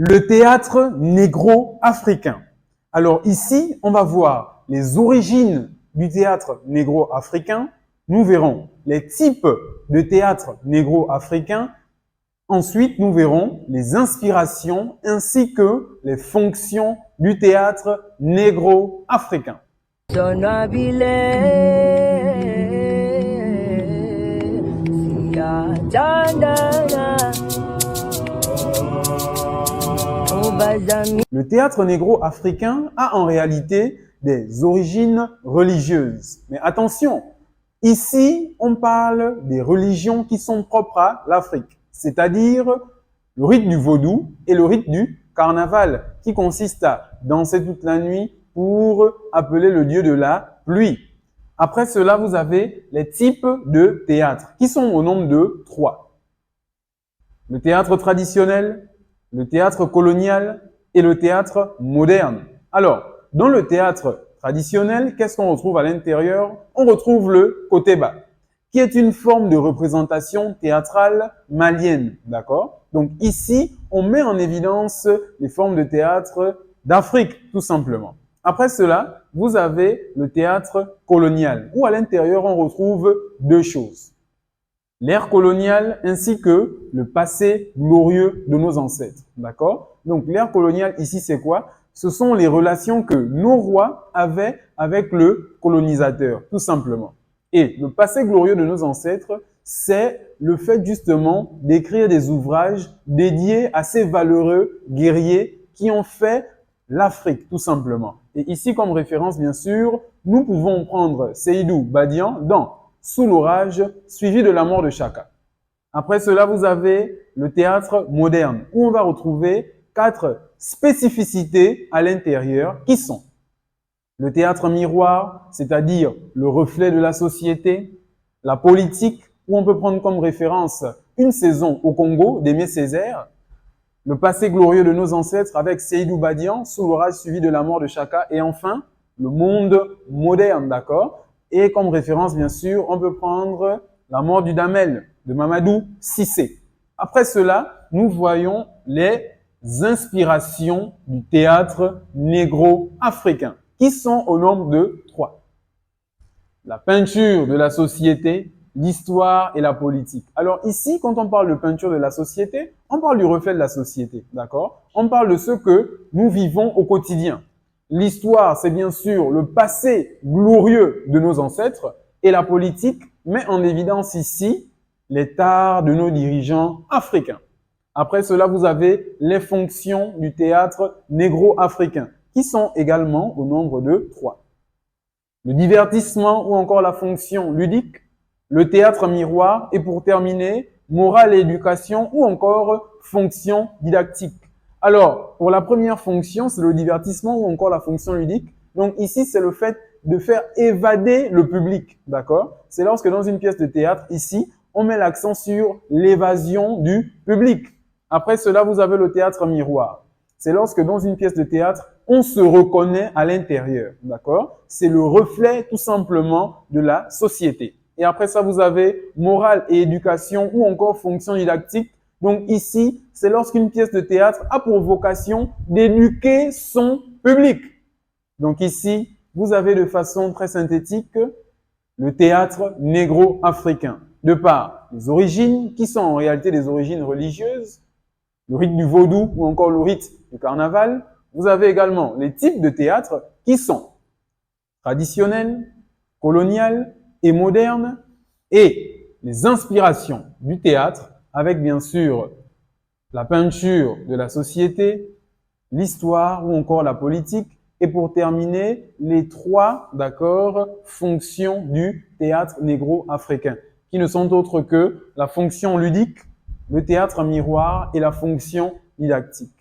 Le théâtre négro-africain. Alors ici, on va voir les origines du théâtre négro-africain. Nous verrons les types de théâtre négro-africain. Ensuite, nous verrons les inspirations ainsi que les fonctions du théâtre négro-africain. Le théâtre négro-africain a en réalité des origines religieuses. Mais attention, ici, on parle des religions qui sont propres à l'Afrique, c'est-à-dire le rite du vaudou et le rite du carnaval, qui consiste à danser toute la nuit pour appeler le dieu de la pluie. Après cela, vous avez les types de théâtre, qui sont au nombre de 3. Le théâtre traditionnel, le théâtre colonial et le théâtre moderne. Alors, dans le théâtre traditionnel, qu'est-ce qu'on retrouve à l'intérieur? On retrouve le koteba, qui est une forme de représentation théâtrale malienne, d'accord? Donc ici, on met en évidence les formes de théâtre d'Afrique, tout simplement. Après cela, vous avez le théâtre colonial, où à l'intérieur, on retrouve 2 choses. L'ère coloniale ainsi que le passé glorieux de nos ancêtres. D'accord? Donc, l'ère coloniale ici, c'est quoi? Ce sont les relations que nos rois avaient avec le colonisateur, tout simplement. Et le passé glorieux de nos ancêtres, c'est le fait justement d'écrire des ouvrages dédiés à ces valeureux guerriers qui ont fait l'Afrique, tout simplement. Et ici, comme référence, bien sûr, nous pouvons prendre Seydou Badian dans Sous l'orage, suivi de la mort de Chaka. Après cela, vous avez le théâtre moderne, où on va retrouver 4 spécificités à l'intérieur, qui sont le théâtre miroir, c'est-à-dire le reflet de la société, la politique, où on peut prendre comme référence Une saison au Congo d'Aimé Césaire, le passé glorieux de nos ancêtres avec Seydou Badian, Sous l'orage, suivi de la mort de Chaka, et enfin, le monde moderne, d'accord? Et comme référence, bien sûr, on peut prendre La mort du Damel de Mamadou Cissé. Après cela, nous voyons les inspirations du théâtre négro-africain, qui sont au nombre de 3. La peinture de la société, l'histoire et la politique. Alors ici, quand on parle de peinture de la société, on parle du reflet de la société, d'accord? On parle de ce que nous vivons au quotidien. L'histoire, c'est bien sûr le passé glorieux de nos ancêtres et la politique met en évidence ici les tares de nos dirigeants africains. Après cela, vous avez les fonctions du théâtre négro-africain qui sont également au nombre de 3. Le divertissement ou encore la fonction ludique, le théâtre miroir et pour terminer, morale et éducation ou encore fonction didactique. Alors, pour la première fonction, c'est le divertissement ou encore la fonction ludique. Donc ici, c'est le fait de faire évader le public, d'accord? C'est lorsque dans une pièce de théâtre, ici, on met l'accent sur l'évasion du public. Après cela, vous avez le théâtre miroir. C'est lorsque dans une pièce de théâtre, on se reconnaît à l'intérieur, d'accord? C'est le reflet tout simplement de la société. Et après ça, vous avez morale et éducation ou encore fonction didactique. Donc ici, c'est lorsqu'une pièce de théâtre a pour vocation d'éduquer son public. Donc ici, vous avez de façon très synthétique le théâtre négro-africain. De par les origines, qui sont en réalité des origines religieuses, le rite du vaudou ou encore le rite du carnaval, vous avez également les types de théâtre qui sont traditionnels, colonial et moderne, et les inspirations du théâtre avec bien sûr la peinture de la société, l'histoire ou encore la politique, et pour terminer, les 3, d'accord, fonctions du théâtre négro-africain, qui ne sont autres que la fonction ludique, le théâtre miroir et la fonction didactique.